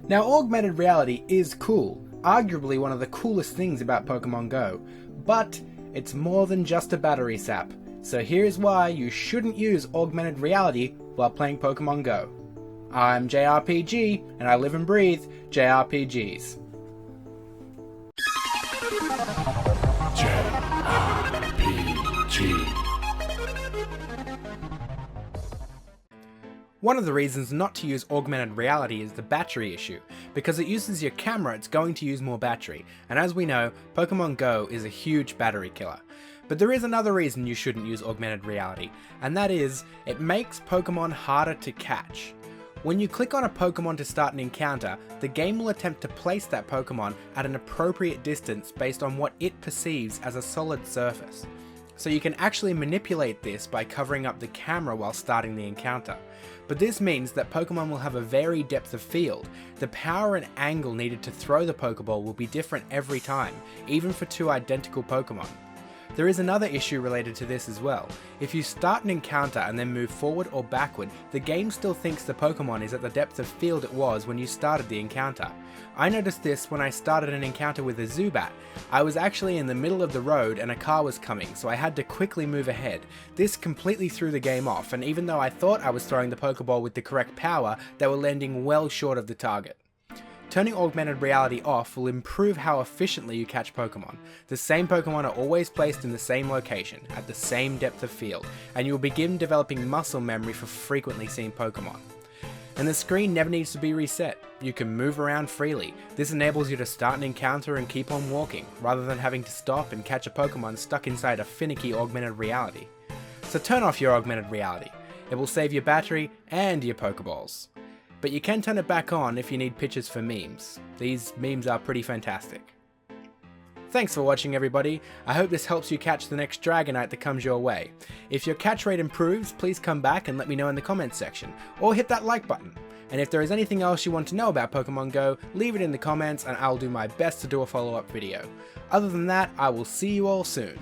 Now, augmented reality is cool, arguably one of the coolest things about Pokemon Go, but it's more than just a battery sap. So here's why you shouldn't use augmented reality while playing Pokemon Go. I'm JRPG, and I live and breathe JRPGs. JRPG. One of the reasons not to use augmented reality is the battery issue. Because it uses your camera, it's going to use more battery, and as we know, Pokemon Go is a huge battery killer. But there is another reason you shouldn't use augmented reality, and that is, it makes Pokemon harder to catch. When you click on a Pokemon to start an encounter, the game will attempt to place that Pokemon at an appropriate distance based on what it perceives as a solid surface. So you can actually manipulate this by covering up the camera while starting the encounter. But this means that Pokemon will have a varied depth of field. The power and angle needed to throw the Pokeball will be different every time, even for two identical Pokemon. There is another issue related to this as well. If you start an encounter and then move forward or backward, the game still thinks the Pokemon is at the depth of field it was when you started the encounter. I noticed this when I started an encounter with a Zubat. I was actually in the middle of the road and a car was coming, so I had to quickly move ahead. This completely threw the game off, and even though I thought I was throwing the Pokeball with the correct power, they were landing well short of the target. Turning augmented reality off will improve how efficiently you catch Pokemon. The same Pokemon are always placed in the same location, at the same depth of field, and you will begin developing muscle memory for frequently seen Pokemon. And the screen never needs to be reset. You can move around freely. This enables you to start an encounter and keep on walking, rather than having to stop and catch a Pokemon stuck inside a finicky augmented reality. So turn off your augmented reality. It will save your battery and your Pokeballs. But you can turn it back on if you need pictures for memes. These memes are pretty fantastic. Thanks for watching, everybody. I hope this helps you catch the next Dragonite that comes your way. If your catch rate improves, please come back and let me know in the comments section, or hit that like button. And if there is anything else you want to know about Pokemon Go, leave it in the comments and I'll do my best to do a follow-up video. Other than that, I will see you all soon.